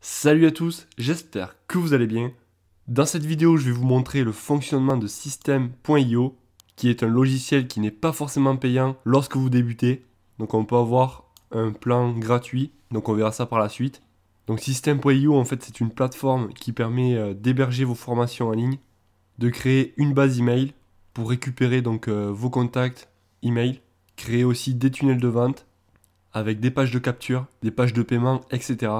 Salut à tous, j'espère que vous allez bien. Dans cette vidéo, je vais vous montrer le fonctionnement de System.io, qui est un logiciel qui n'est pas forcément payant lorsque vous débutez. Donc on peut avoir un plan gratuit, donc on verra ça par la suite. Donc System.io, en fait, c'est une plateforme qui permet d'héberger vos formations en ligne, de créer une base email pour récupérer donc vos contacts email, créer aussi des tunnels de vente avec des pages de capture, des pages de paiement, etc.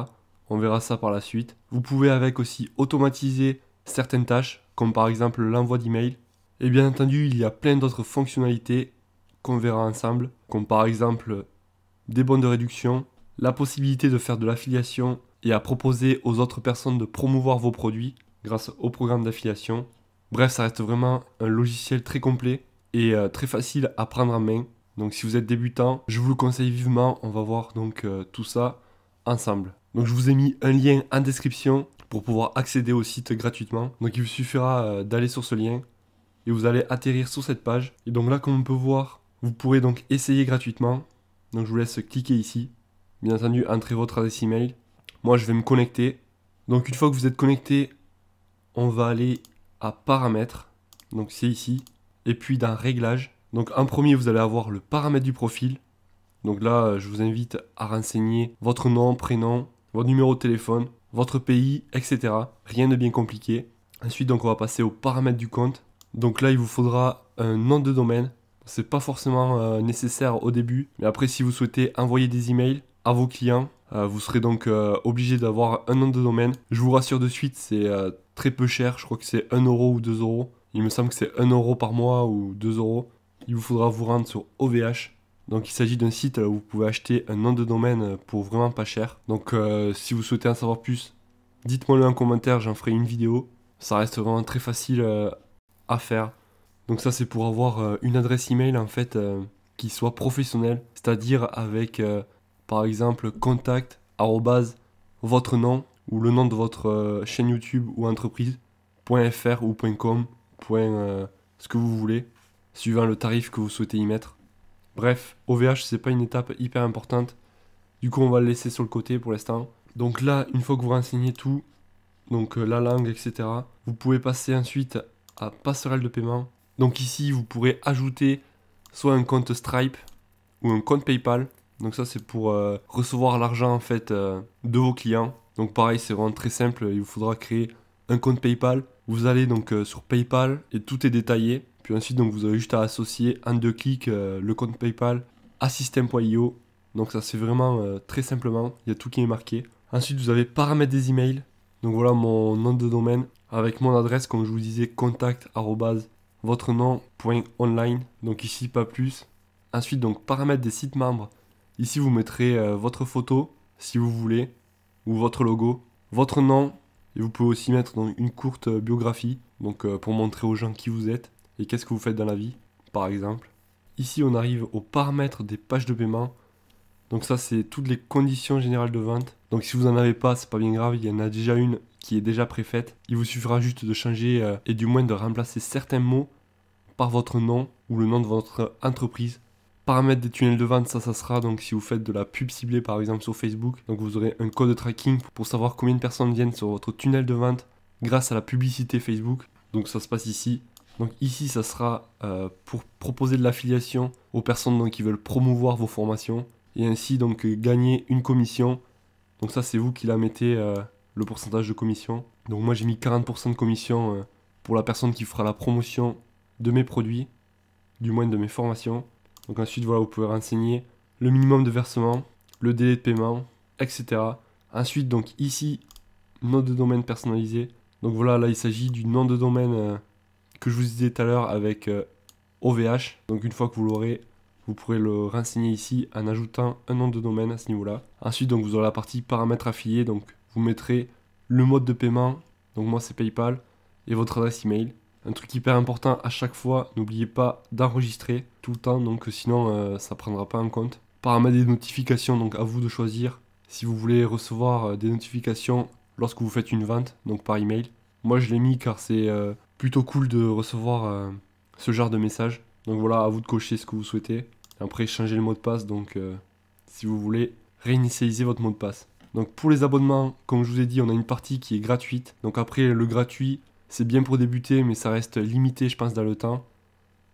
On verra ça par la suite. Vous pouvez avec aussi automatiser certaines tâches, comme par exemple l'envoi d'email. Et bien entendu, il y a plein d'autres fonctionnalités qu'on verra ensemble, comme par exemple des bons de réduction, la possibilité de faire de l'affiliation et à proposer aux autres personnes de promouvoir vos produits grâce au programme d'affiliation. Bref, ça reste vraiment un logiciel très complet et très facile à prendre en main. Donc si vous êtes débutant, je vous le conseille vivement. On va voir donc tout ça ensemble. Donc je vous ai mis un lien en description pour pouvoir accéder au site gratuitement. Donc il vous suffira d'aller sur ce lien et vous allez atterrir sur cette page. Et donc là, comme on peut voir, vous pourrez donc essayer gratuitement. Donc je vous laisse cliquer ici. Bien entendu, entrez votre adresse email. Moi, je vais me connecter. Donc une fois que vous êtes connecté, on va aller à paramètres. Donc c'est ici. Et puis dans réglages. Donc en premier, vous allez avoir le paramètre du profil. Donc là, je vous invite à renseigner votre nom, prénom, votre numéro de téléphone, votre pays, etc. Rien de bien compliqué. Ensuite, donc on va passer aux paramètres du compte. Donc là, il vous faudra un nom de domaine. C'est pas forcément nécessaire au début, mais après, si vous souhaitez envoyer des emails à vos clients, vous serez donc obligé d'avoir un nom de domaine. Je vous rassure de suite, c'est très peu cher. Je crois que c'est 1 euro ou 2 euros. Il me semble que c'est 1 euro par mois ou 2 euros. Il vous faudra vous rendre sur OVH. Donc il s'agit d'un site où vous pouvez acheter un nom de domaine pour vraiment pas cher. Donc si vous souhaitez en savoir plus, dites-moi le en commentaire, j'en ferai une vidéo. Ça reste vraiment très facile à faire. Donc ça c'est pour avoir une adresse email en fait qui soit professionnelle, c'est-à-dire avec par exemple contact arrobase votre nom ou le nom de votre chaîne YouTube ou entreprise .fr ou .com ce que vous voulez suivant le tarif que vous souhaitez y mettre. Bref, OVH c'est pas une étape hyper importante. Du coup on va le laisser sur le côté pour l'instant. Donc là, une fois que vous renseignez tout, donc la langue, etc., vous pouvez passer ensuite à passerelle de paiement. Donc ici, vous pourrez ajouter soit un compte Stripe ou un compte PayPal. Donc ça, c'est pour recevoir l'argent en fait de vos clients. Donc pareil, c'est vraiment très simple. Il vous faudra créer un compte PayPal. Vous allez donc sur PayPal et tout est détaillé. Puis ensuite, donc vous avez juste à associer en 2 clics le compte PayPal à System.io. Donc ça, c'est vraiment très simplement. Il y a tout qui est marqué. Ensuite, vous avez paramètres des emails. Donc voilà mon nom de domaine avec mon adresse, comme je vous disais, contact votre nom.online. Donc ici, pas plus. Ensuite, donc paramètres des sites membres. Ici, vous mettrez votre photo, si vous voulez, ou votre logo, votre nom, et vous pouvez aussi mettre donc, une courte biographie, donc pour montrer aux gens qui vous êtes et qu'est-ce que vous faites dans la vie, par exemple. Ici, on arrive aux paramètres des pages de paiement. Donc ça, c'est toutes les conditions générales de vente. Donc si vous n'en avez pas, c'est pas bien grave, il y en a déjà une qui est déjà préfaite. Il vous suffira juste de changer et du moins de remplacer certains mots par votre nom ou le nom de votre entreprise. Paramètres des tunnels de vente, ça sera donc si vous faites de la pub ciblée par exemple sur Facebook. Donc vous aurez un code de tracking pour savoir combien de personnes viennent sur votre tunnel de vente grâce à la publicité Facebook. Donc ça se passe ici. Donc ici, ça sera pour proposer de l'affiliation aux personnes donc, qui veulent promouvoir vos formations et ainsi donc gagner une commission. Donc ça, c'est vous qui la mettez le pourcentage de commission. Donc moi, j'ai mis 40% de commission pour la personne qui fera la promotion de mes produits, du moins de mes formations. Donc ensuite, voilà, vous pouvez renseigner le minimum de versement, le délai de paiement, etc. Ensuite, donc ici, nom de domaine personnalisé. Donc voilà, là, il s'agit du nom de domaine que je vous disais tout à l'heure avec OVH. Donc une fois que vous l'aurez, vous pourrez le renseigner ici en ajoutant un nom de domaine à ce niveau-là. Ensuite, donc vous aurez la partie paramètres affiliés. Donc vous mettrez le mode de paiement. Donc moi, c'est PayPal et votre adresse email. Un truc hyper important à chaque fois, n'oubliez pas d'enregistrer tout le temps, donc sinon ça prendra pas en compte. Paramètres des notifications, donc à vous de choisir si vous voulez recevoir des notifications lorsque vous faites une vente, donc par email. Moi je l'ai mis car c'est plutôt cool de recevoir ce genre de message. Donc voilà, à vous de cocher ce que vous souhaitez. Après changer le mot de passe, donc si vous voulez réinitialiser votre mot de passe. Donc pour les abonnements, comme je vous ai dit, on a une partie qui est gratuite. Donc après, le gratuit, c'est bien pour débuter, mais ça reste limité, je pense, dans le temps,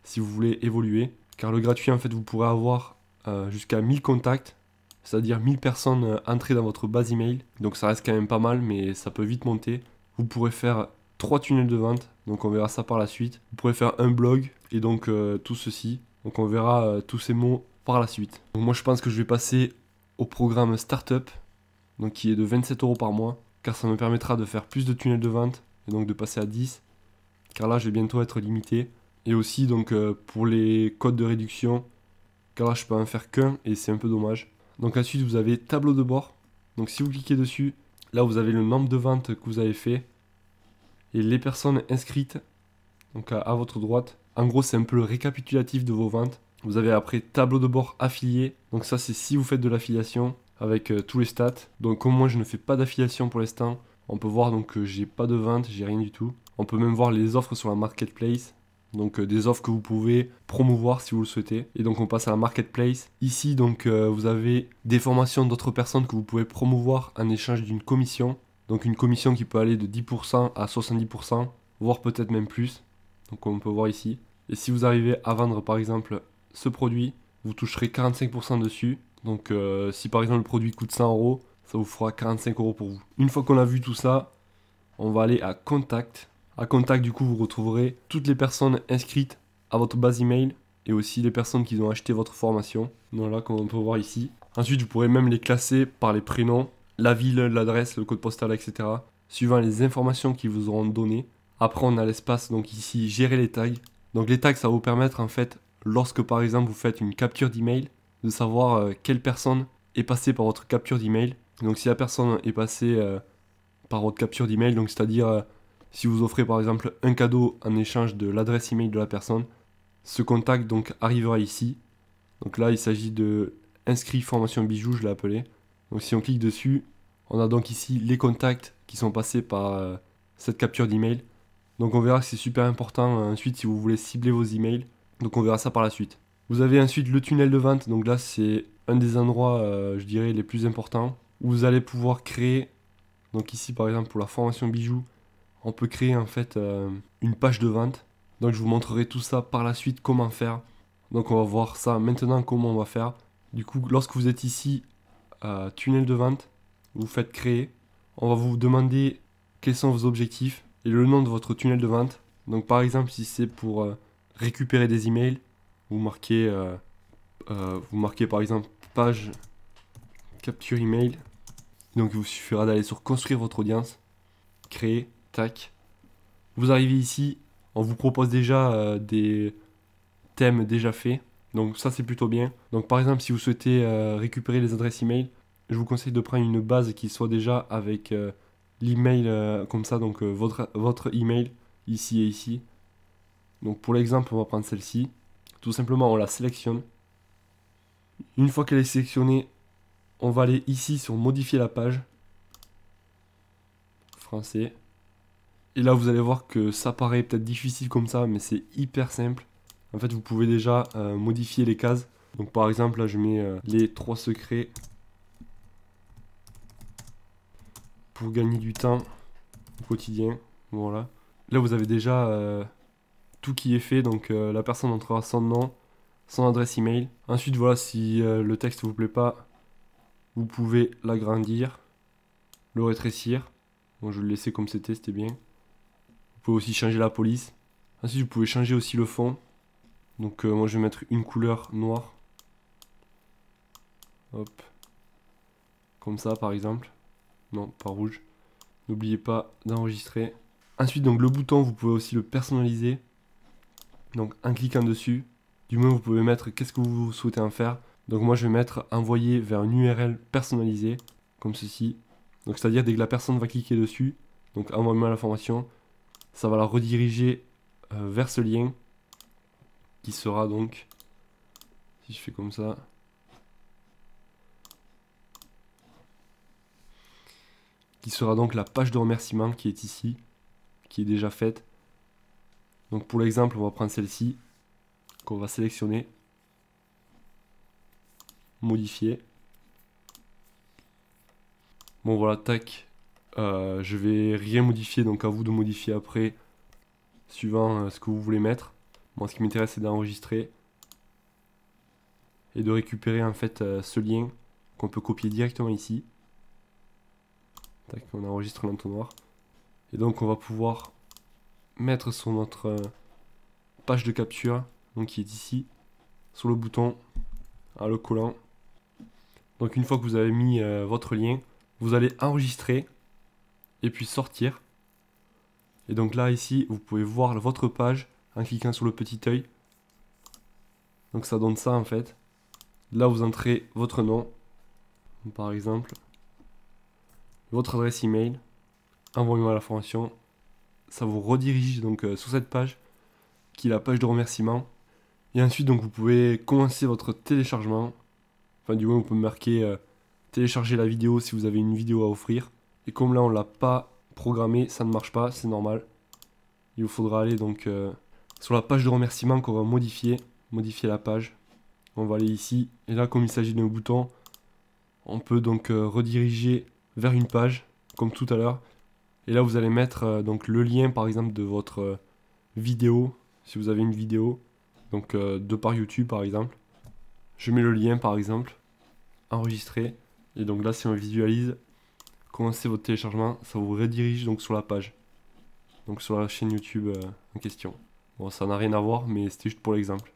si vous voulez évoluer. Car le gratuit, en fait, vous pourrez avoir jusqu'à 1000 contacts, c'est-à-dire 1000 personnes entrées dans votre base email. Donc ça reste quand même pas mal, mais ça peut vite monter. Vous pourrez faire 3 tunnels de vente, donc on verra ça par la suite. Vous pourrez faire un blog, et donc tout ceci. Donc on verra tous ces mots par la suite. Donc moi je pense que je vais passer au programme Startup, donc qui est de 27 € par mois, car ça me permettra de faire plus de tunnels de vente, et donc de passer à 10, car là je vais bientôt être limité. Et aussi donc pour les codes de réduction, car là je peux en faire qu'un, et c'est un peu dommage. Donc ensuite vous avez tableau de bord, donc si vous cliquez dessus, là vous avez le nombre de ventes que vous avez fait, et les personnes inscrites, donc à votre droite. En gros c'est un peu le récapitulatif de vos ventes. Vous avez après tableau de bord affilié, donc ça c'est si vous faites de l'affiliation, avec tous les stats. Donc comme moi je ne fais pas d'affiliation pour l'instant, on peut voir donc que j'ai pas de vente, j'ai rien du tout. On peut même voir les offres sur la marketplace. Donc des offres que vous pouvez promouvoir si vous le souhaitez. Et donc on passe à la marketplace. Ici donc vous avez des formations d'autres personnes que vous pouvez promouvoir en échange d'une commission. Donc une commission qui peut aller de 10% à 70%, voire peut-être même plus. Donc on peut voir ici. Et si vous arrivez à vendre par exemple ce produit, vous toucherez 45% dessus. Donc si par exemple le produit coûte 100 €, ça vous fera 45 € pour vous. Une fois qu'on a vu tout ça, on va aller à Contact. À Contact, du coup, vous retrouverez toutes les personnes inscrites à votre base email et aussi les personnes qui ont acheté votre formation. Donc là, comme on peut voir ici. Ensuite, vous pourrez même les classer par les prénoms, la ville, l'adresse, le code postal, etc. suivant les informations qu'ils vous auront données. Après, on a l'espace, donc ici, gérer les tags. Donc les tags, ça va vous permettre, en fait, lorsque par exemple vous faites une capture d'email, de savoir quelle personne est passée par votre capture d'email. Donc si la personne est passée par votre capture d'email, donc c'est-à-dire si vous offrez par exemple un cadeau en échange de l'adresse email de la personne, ce contact donc arrivera ici. Donc là il s'agit de inscrit formation bijoux, je l'ai appelé. Donc si on clique dessus, on a donc ici les contacts qui sont passés par cette capture d'email. Donc on verra que c'est super important ensuite si vous voulez cibler vos emails. Donc on verra ça par la suite. Vous avez ensuite le tunnel de vente. Donc là c'est un des endroits je dirais les plus importants où vous allez pouvoir créer. Donc ici par exemple pour la formation bijoux, on peut créer en fait une page de vente. Donc je vous montrerai tout ça par la suite comment faire. Donc on va voir ça maintenant comment on va faire. Du coup lorsque vous êtes ici tunnel de vente, vous faites créer. On va vous demander quels sont vos objectifs et le nom de votre tunnel de vente. Donc par exemple si c'est pour récupérer des emails, vous marquez par exemple page capture email. Donc il vous suffira d'aller sur construire votre audience, créer, tac. Vous arrivez ici, on vous propose déjà des thèmes déjà faits. Donc ça c'est plutôt bien. Donc par exemple si vous souhaitez récupérer les adresses email, je vous conseille de prendre une base qui soit déjà avec l'email comme ça, donc votre email ici et ici. Donc pour l'exemple on va prendre celle-ci. Tout simplement on la sélectionne. Une fois qu'elle est sélectionnée, on va aller ici sur modifier la page. Français. Et là vous allez voir que ça paraît peut-être difficile comme ça, mais c'est hyper simple. En fait vous pouvez déjà modifier les cases. Donc par exemple là je mets les 3 secrets pour gagner du temps au quotidien. Voilà. Là vous avez déjà tout qui est fait. Donc la personne entrera son nom, son adresse email. Ensuite voilà, si le texte vous plaît pas, vous pouvez l'agrandir, le rétrécir. Bon, je vais le laisser comme c'était bien. Vous pouvez aussi changer la police. Ensuite vous pouvez changer aussi le fond. Donc moi je vais mettre une couleur noire. Hop. Comme ça par exemple. Non, pas rouge. N'oubliez pas d'enregistrer. Ensuite donc le bouton vous pouvez aussi le personnaliser. Donc en cliquant dessus. Du moins vous pouvez mettre qu'est-ce que vous souhaitez en faire. Donc moi je vais mettre envoyer vers une URL personnalisée. Comme ceci. Donc c'est à dire dès que la personne va cliquer dessus. Donc envoie-moi l'information. Ça va la rediriger vers ce lien. Qui sera donc. Si je fais comme ça. Qui sera donc la page de remerciement qui est ici, qui est déjà faite. Donc pour l'exemple, on va prendre celle-ci, qu'on va sélectionner, modifier. Bon voilà, tac. Je vais rien modifier, donc à vous de modifier après, suivant ce que vous voulez mettre. Moi, ce qui m'intéresse, c'est d'enregistrer et de récupérer en fait ce lien qu'on peut copier directement ici. Tac, on enregistre l'entonnoir. Et donc, on va pouvoir mettre sur notre page de capture, donc qui est ici, sur le bouton, en le collant. Donc, une fois que vous avez mis votre lien, vous allez enregistrer et puis sortir. Et donc là, ici, vous pouvez voir votre page en cliquant sur le petit œil. Donc ça donne ça en fait. Là, vous entrez votre nom, par exemple, votre adresse email, envoyez-moi la formation. Ça vous redirige donc sur cette page, qui est la page de remerciement. Et ensuite, donc vous pouvez commencer votre téléchargement. Enfin, du moins, vous pouvez marquer télécharger la vidéo si vous avez une vidéo à offrir. Et comme là, on l'a pas programmé, ça ne marche pas, c'est normal. Il vous faudra aller donc sur la page de remerciement qu'on va modifier la page. On va aller ici, et là comme il s'agit d'un bouton, on peut donc rediriger vers une page, comme tout à l'heure. Et là vous allez mettre donc le lien par exemple de votre vidéo, si vous avez une vidéo, donc de par YouTube par exemple. Je mets le lien par exemple, enregistrer, et donc là si on visualise, commencez votre téléchargement, ça vous redirige donc sur la page. Donc sur la chaîne YouTube en question. Bon, ça n'a rien à voir, mais c'était juste pour l'exemple.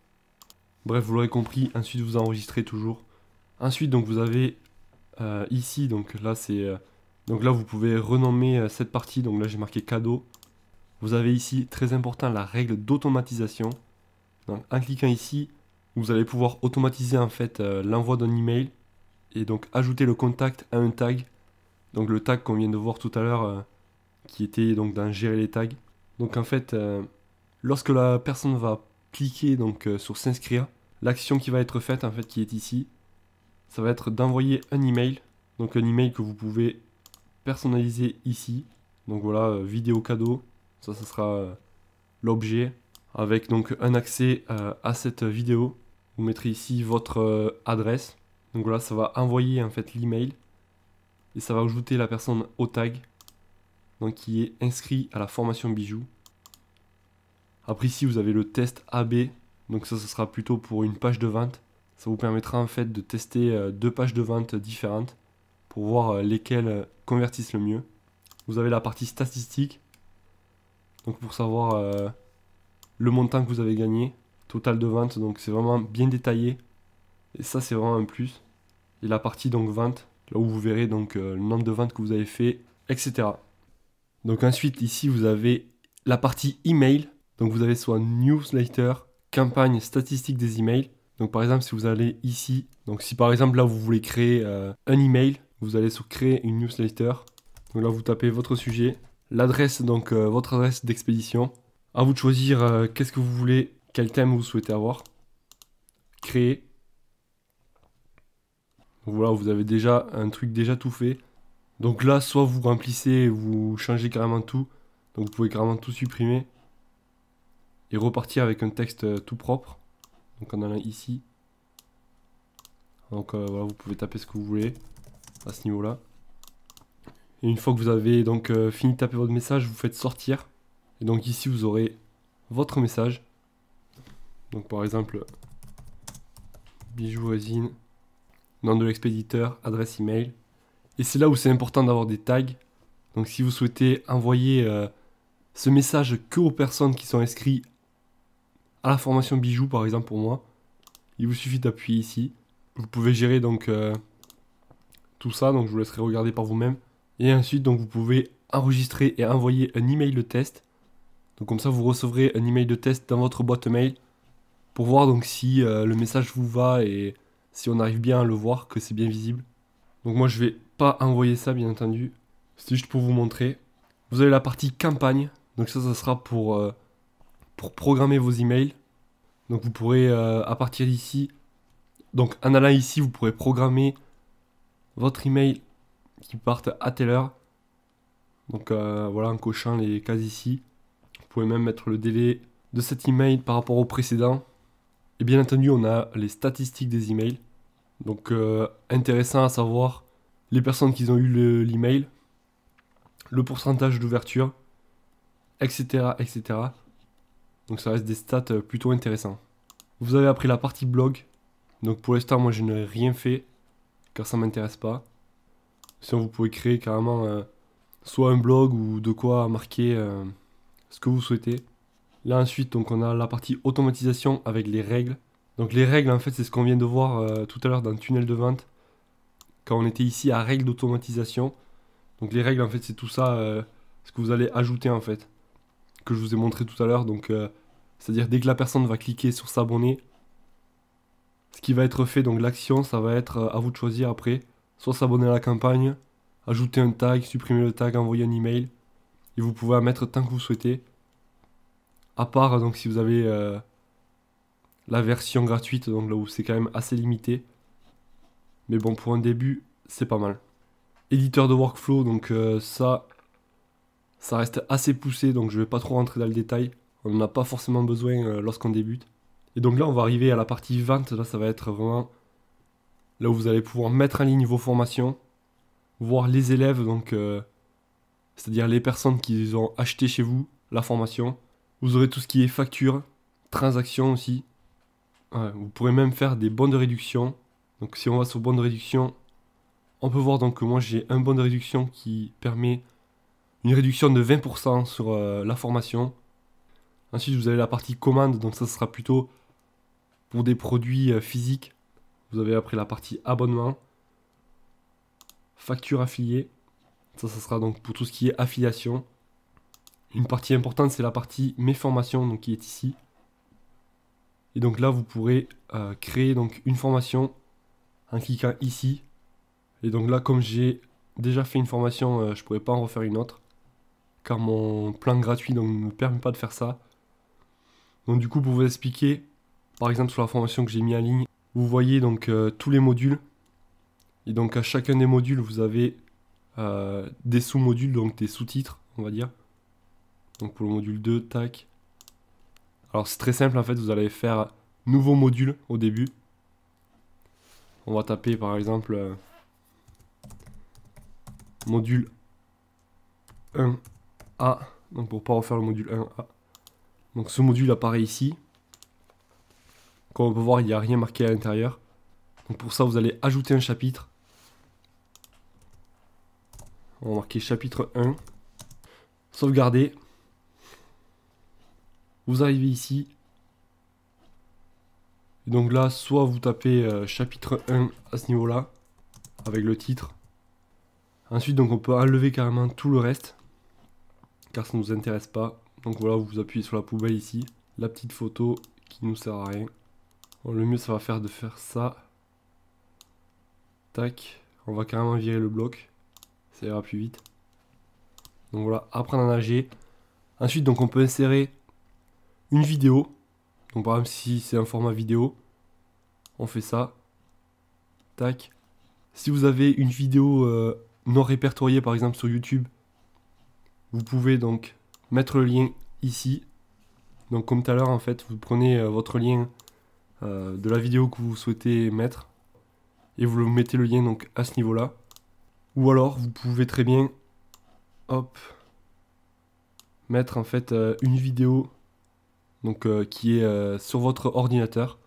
Bref, vous l'aurez compris, ensuite vous enregistrez toujours. Ensuite, donc vous avez ici, donc là c'est... donc là vous pouvez renommer cette partie, donc là j'ai marqué cadeau. Vous avez ici, très important, la règle d'automatisation. Donc en cliquant ici, vous allez pouvoir automatiser en fait l'envoi d'un email et donc ajouter le contact à un tag. Donc le tag qu'on vient de voir tout à l'heure, qui était donc dans gérer les tags. Donc en fait, lorsque la personne va cliquer donc sur s'inscrire, l'action qui va être faite en fait qui est ici, ça va être d'envoyer un email. Donc un email que vous pouvez personnaliser ici. Donc voilà, vidéo cadeau, ça sera l'objet avec donc un accès à cette vidéo. Vous mettrez ici votre adresse. Donc voilà, ça va envoyer en fait l'email et ça va ajouter la personne au tag, donc qui est inscrit à la formation bijoux. Après ici vous avez le test AB, donc ça ce sera plutôt pour une page de vente. Ça vous permettra en fait de tester deux pages de vente différentes pour voir lesquelles convertissent le mieux. Vous avez la partie statistique, donc pour savoir le montant que vous avez gagné, total de vente, donc c'est vraiment bien détaillé. Et ça c'est vraiment un plus. Et la partie donc vente, là où vous verrez donc le nombre de ventes que vous avez fait, etc. Donc ensuite ici vous avez la partie email. Donc vous avez soit newsletter, campagne statistique des emails. Donc par exemple si vous allez ici, donc si par exemple là vous voulez créer un email, vous allez sur créer une newsletter. Donc là vous tapez votre sujet, l'adresse donc votre adresse d'expédition. À vous de choisir qu'est-ce que vous voulez, quel thème vous souhaitez avoir. Créer. Donc voilà, vous avez déjà un truc déjà tout fait. Donc là soit vous remplissez, vous changez carrément tout. Donc vous pouvez carrément tout supprimer et repartir avec un texte tout propre. Donc on en a ici. Donc voilà, vous pouvez taper ce que vous voulez à ce niveau là. Et une fois que vous avez donc fini de taper votre message, vous faites sortir. Et donc ici vous aurez votre message. Donc par exemple bijoux voisine, nom de l'expéditeur, adresse email. Et c'est là où c'est important d'avoir des tags. Donc si vous souhaitez envoyer ce message que aux personnes qui sont inscrites à la formation bijoux par exemple pour moi, il vous suffit d'appuyer ici. Vous pouvez gérer donc tout ça, donc je vous laisserai regarder par vous-même. Et ensuite donc vous pouvez enregistrer et envoyer un email de test. Donc comme ça vous recevrez un email de test dans votre boîte mail pour voir donc si le message vous va et si on arrive bien à le voir, que c'est bien visible. Donc moi je vais pas envoyer ça bien entendu, c'est juste pour vous montrer. Vous avez la partie campagne, donc ça sera pour programmer vos emails. Donc vous pourrez à partir d'ici, donc en allant ici vous pourrez programmer votre email qui parte à telle heure. Donc voilà, en cochant les cases ici. Vous pouvez même mettre le délai de cet email par rapport au précédent. Et bien entendu, on a les statistiques des emails. Donc intéressant à savoir les personnes qui ont eu l'email, le pourcentage d'ouverture, etc., etc. Donc ça reste des stats plutôt intéressants. Vous avez après la partie blog. Donc pour l'instant, moi je n'ai rien fait, car ça m'intéresse pas. Sinon vous pouvez créer carrément soit un blog ou de quoi marquer ce que vous souhaitez. Là ensuite, donc on a la partie automatisation avec les règles. Donc les règles, en fait, c'est ce qu'on vient de voir tout à l'heure dans le tunnel de vente. Quand on était ici à règles d'automatisation. Donc les règles, en fait, c'est tout ça, ce que vous allez ajouter, en fait. Que je vous ai montré tout à l'heure. Donc, c'est-à-dire dès que la personne va cliquer sur s'abonner, ce qui va être fait, donc l'action, ça va être à vous de choisir après. Soit s'abonner à la campagne, ajouter un tag, supprimer le tag, envoyer un email. Et vous pouvez en mettre tant que vous souhaitez. À part, donc, si vous avez la version gratuite, donc là où c'est quand même assez limité. Mais bon, pour un début, c'est pas mal. Éditeur de workflow, donc ça reste assez poussé, donc je vais pas trop rentrer dans le détail. On n'en a pas forcément besoin lorsqu'on débute. Et donc là, on va arriver à la partie vente. Là, ça va être vraiment là où vous allez pouvoir mettre en ligne vos formations, voir les élèves, donc c'est-à-dire les personnes qui ont acheté chez vous la formation. Vous aurez tout ce qui est facture, transactions aussi. Ouais, vous pourrez même faire des bons de réduction. Donc si on va sur bons de réduction, on peut voir donc que moi j'ai un bon de réduction qui permet une réduction de 20% sur la formation. Ensuite vous avez la partie commande, donc ça sera plutôt pour des produits physiques. Vous avez après la partie abonnement, facture affiliée. Ça sera donc pour tout ce qui est affiliation. Une partie importante c'est la partie mes formations, donc qui est ici. Et donc là vous pourrez créer donc une formation en cliquant ici. Et donc là, comme j'ai déjà fait une formation, je pourrais pas en refaire une autre. Car mon plan gratuit donc, ne me permet pas de faire ça. Donc du coup, pour vous expliquer, par exemple sur la formation que j'ai mis en ligne, vous voyez donc tous les modules. Et donc à chacun des modules, vous avez des sous-modules, donc des sous-titres, on va dire. Donc pour le module 2, tac. Alors c'est très simple en fait, vous allez faire nouveau module au début. On va taper par exemple module 1A, donc pour pas refaire le module 1A. Donc ce module apparaît ici. Comme on peut voir, il n'y a rien marqué à l'intérieur. Donc pour ça, vous allez ajouter un chapitre. On va marquer chapitre 1. Sauvegarder. Vous arrivez ici. Et donc là, soit vous tapez chapitre 1 à ce niveau-là, avec le titre. Ensuite, donc on peut enlever carrément tout le reste, car ça ne nous intéresse pas. Donc voilà, vous appuyez sur la poubelle ici. La petite photo qui nous sert à rien. Bon, le mieux, ça va faire de faire ça. Tac. On va carrément virer le bloc. Ça ira plus vite. Donc voilà, apprendre à nager. Ensuite, donc on peut insérer une vidéo. Donc par exemple, si c'est un format vidéo, on fait ça. Tac. Si vous avez une vidéo non répertoriée, par exemple sur YouTube, vous pouvez donc mettre le lien ici. Donc comme tout à l'heure, en fait, vous prenez votre lien de la vidéo que vous souhaitez mettre et vous mettez le lien donc à ce niveau-là. Ou alors, vous pouvez très bien, hop, mettre en fait une vidéo donc qui est sur votre ordinateur.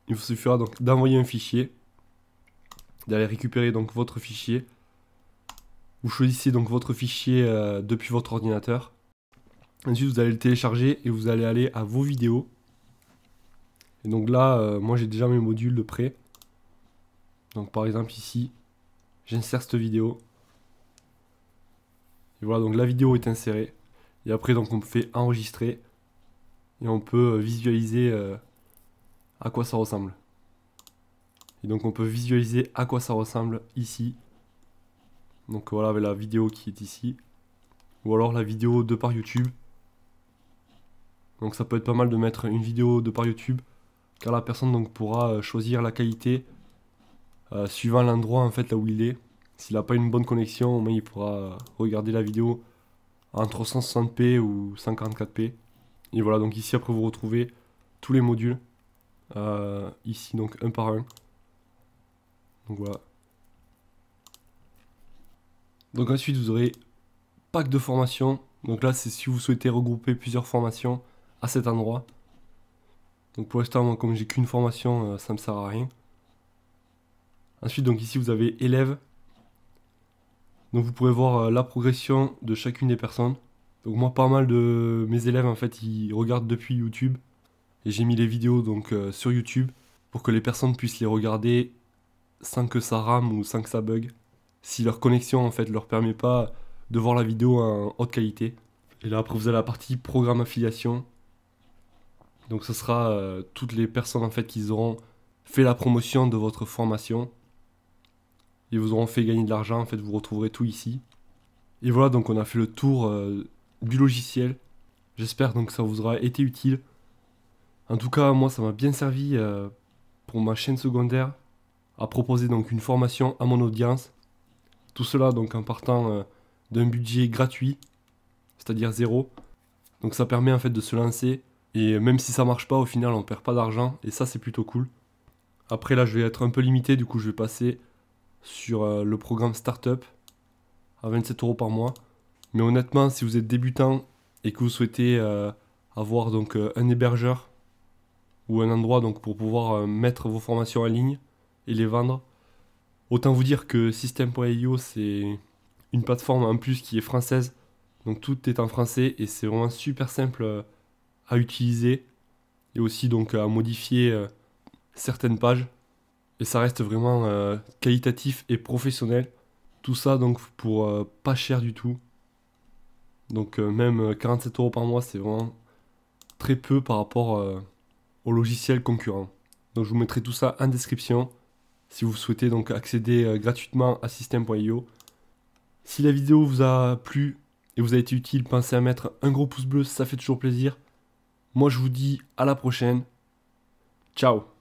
Il vous suffira donc d'envoyer un fichier, d'aller récupérer donc votre fichier. Vous choisissez donc votre fichier depuis votre ordinateur. Ensuite, vous allez le télécharger et vous allez aller à vos vidéos. Et donc là, moi j'ai déjà mes modules de près. Donc par exemple ici, j'insère cette vidéo. Et voilà, donc la vidéo est insérée. Et après, donc on fait enregistrer. Et on peut visualiser à quoi ça ressemble. Et donc on peut visualiser à quoi ça ressemble ici. Donc voilà, avec la vidéo qui est ici. Ou alors la vidéo de par YouTube. Donc ça peut être pas mal de mettre une vidéo de par YouTube. Car la personne donc pourra choisir la qualité suivant l'endroit en fait là où il est. S'il n'a pas une bonne connexion, au moins il pourra regarder la vidéo en 360p ou 144p. Et voilà, donc ici après vous retrouvez tous les modules. Ici donc un par un. Donc voilà. Donc ensuite vous aurez pack de formation. Donc là c'est si vous souhaitez regrouper plusieurs formations à cet endroit. Donc pour l'instant moi comme j'ai qu'une formation ça me sert à rien. Ensuite donc ici vous avez élèves. Donc vous pourrez voir la progression de chacune des personnes. Donc moi pas mal de mes élèves en fait ils regardent depuis YouTube. Et j'ai mis les vidéos donc sur YouTube pour que les personnes puissent les regarder sans que ça rame ou sans que ça bug. Si leur connexion en fait leur permet pas de voir la vidéo en haute qualité. Et là après vous avez la partie programme affiliation. Donc ce sera toutes les personnes en fait qui auront fait la promotion de votre formation. Ils vous auront fait gagner de l'argent, en fait vous retrouverez tout ici. Et voilà donc on a fait le tour du logiciel. J'espère donc que ça vous aura été utile. En tout cas moi ça m'a bien servi pour ma chaîne secondaire à proposer donc une formation à mon audience. Tout cela donc en partant d'un budget gratuit, c'est-à-dire 0. Donc ça permet en fait de se lancer et même si ça marche pas au final on perd pas d'argent et ça c'est plutôt cool. Après là je vais être un peu limité, du coup je vais passer sur le programme Startup à 27 € par mois. Mais honnêtement si vous êtes débutant et que vous souhaitez avoir donc un hébergeur ou un endroit donc pour pouvoir mettre vos formations en ligne et les vendre, autant vous dire que System.io c'est une plateforme en plus qui est française, donc tout est en français et c'est vraiment super simple à utiliser et aussi donc à modifier certaines pages et ça reste vraiment qualitatif et professionnel. Tout ça donc pour pas cher du tout. Donc même 47 € par mois c'est vraiment très peu par rapport aux logiciels concurrents. Donc je vous mettrai tout ça en description si vous souhaitez donc accéder gratuitement à System.io. Si la vidéo vous a plu et vous a été utile, pensez à mettre un gros pouce bleu, ça fait toujours plaisir. Moi je vous dis à la prochaine. Ciao.